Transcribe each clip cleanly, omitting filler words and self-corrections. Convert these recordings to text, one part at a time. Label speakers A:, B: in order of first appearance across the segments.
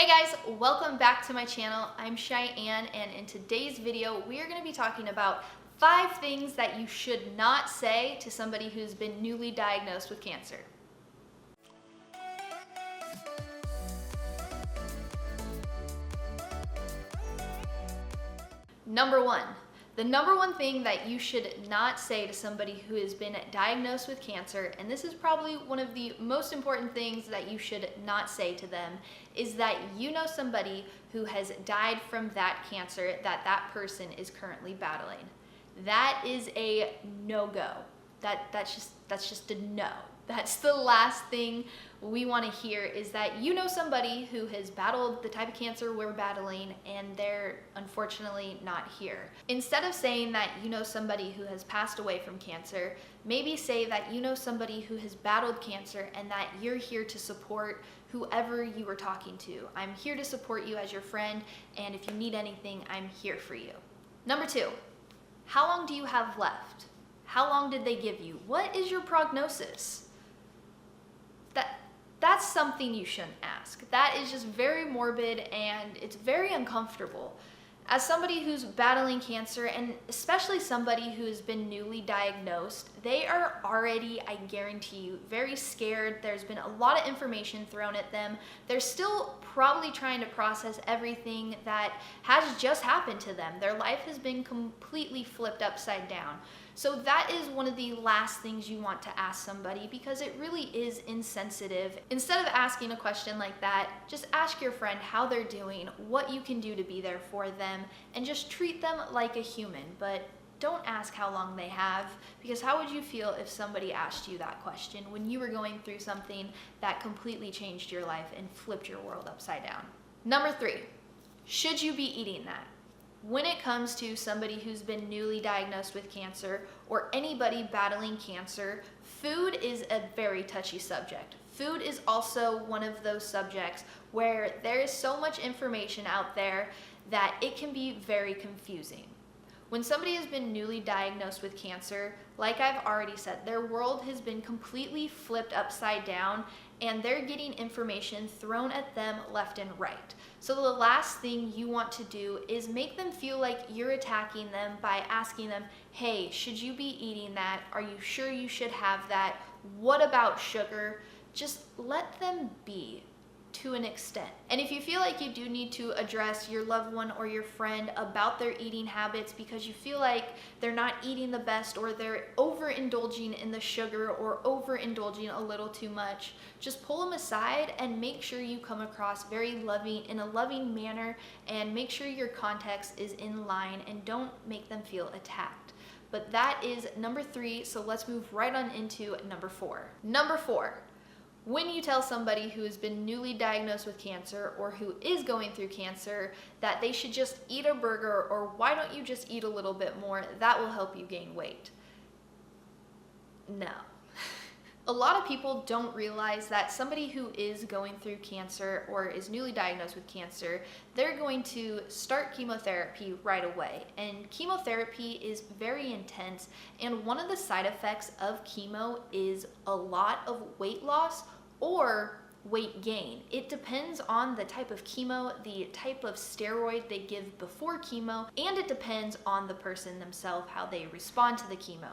A: Hey guys, welcome back to my channel. I'm Cheyann, and in today's video, we are going to be talking about 5 things that you should not say to somebody who's been newly diagnosed with cancer. Number 1. The number one thing that you should not say to somebody who has been diagnosed with cancer, and this is probably one of the most important things that you should not say to them, is that you know somebody who has died from that cancer that that person is currently battling. That is a no-go. That's just a no. That's the last thing we want to hear, is that you know somebody who has battled the type of cancer we're battling and they're unfortunately not here. Instead of saying that you know somebody who has passed away from cancer, maybe say that you know somebody who has battled cancer and that you're here to support whoever you are talking to. I'm here to support you as your friend, and if you need anything, I'm here for you. Number 2, how long do you have left? How long did they give you? What is your prognosis? That's something you shouldn't ask. That is just very morbid and it's very uncomfortable. As somebody who's battling cancer, and especially somebody who has been newly diagnosed, they are already, I guarantee you, very scared. There's been a lot of information thrown at them. They're still probably trying to process everything that has just happened to them. Their life has been completely flipped upside down. So that is one of the last things you want to ask somebody, because it really is insensitive. Instead of asking a question like that, just ask your friend how they're doing, what you can do to be there for them, and just treat them like a human. But don't ask how long they have, because how would you feel if somebody asked you that question when you were going through something that completely changed your life and flipped your world upside down? Number 3, should you be eating that? When it comes to somebody who's been newly diagnosed with cancer, or anybody battling cancer, food is a very touchy subject. Food is also one of those subjects where there is so much information out there that it can be very confusing. When somebody has been newly diagnosed with cancer, like I've already said, their world has been completely flipped upside down and they're getting information thrown at them left and right. So the last thing you want to do is make them feel like you're attacking them by asking them, hey, should you be eating that? Are you sure you should have that? What about sugar? Just let them be, to an extent. And if you feel like you do need to address your loved one or your friend about their eating habits because you feel like they're not eating the best, or they're overindulging in the sugar or overindulging a little too much, just pull them aside and make sure you come across very loving, in a loving manner, and make sure your context is in line and don't make them feel attacked. But that is number 3, so let's move right on into number 4. Number 4. When you tell somebody who has been newly diagnosed with cancer or who is going through cancer that they should just eat a burger, or why don't you just eat a little bit more, that will help you gain weight. No. A lot of people don't realize that somebody who is going through cancer or is newly diagnosed with cancer, they're going to start chemotherapy right away. And chemotherapy is very intense, and one of the side effects of chemo is a lot of weight loss or weight gain. It depends on the type of chemo, the type of steroid they give before chemo, and it depends on the person themselves, how they respond to the chemo.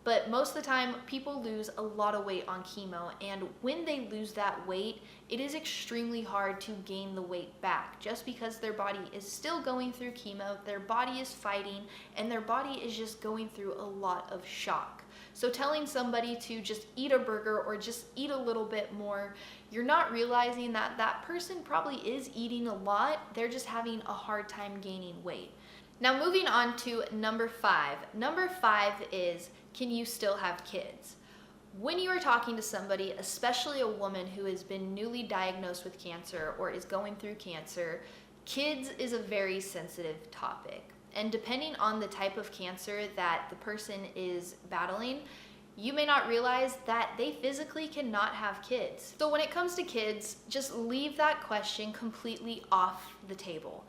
A: But most of the time, people lose a lot of weight on chemo, and when they lose that weight, it is extremely hard to gain the weight back, just because their body is still going through chemo, their body is fighting, and their body is just going through a lot of shock. So telling somebody to just eat a burger or just eat a little bit more, you're not realizing that that person probably is eating a lot, they're just having a hard time gaining weight. Now moving on to number 5. Number 5 is, can you still have kids? When you are talking to somebody, especially a woman who has been newly diagnosed with cancer or is going through cancer, kids is a very sensitive topic. And depending on the type of cancer that the person is battling, you may not realize that they physically cannot have kids. So when it comes to kids, just leave that question completely off the table.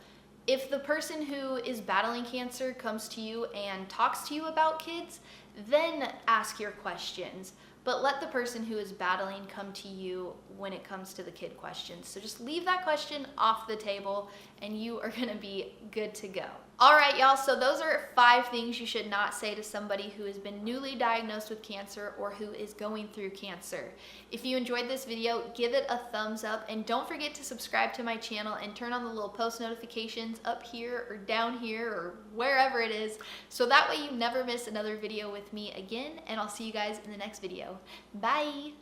A: If the person who is battling cancer comes to you and talks to you about kids, then ask your questions. but let the person who is battling come to you when it comes to the kid questions. So just leave that question off the table and you are gonna be good to go. All right, y'all, so those are 5 things you should not say to somebody who has been newly diagnosed with cancer or who is going through cancer. If you enjoyed this video, give it a thumbs up and don't forget to subscribe to my channel and turn on the little post notifications up here or down here or wherever it is, so that way you never miss another video with me again, and I'll see you guys in the next video. Bye!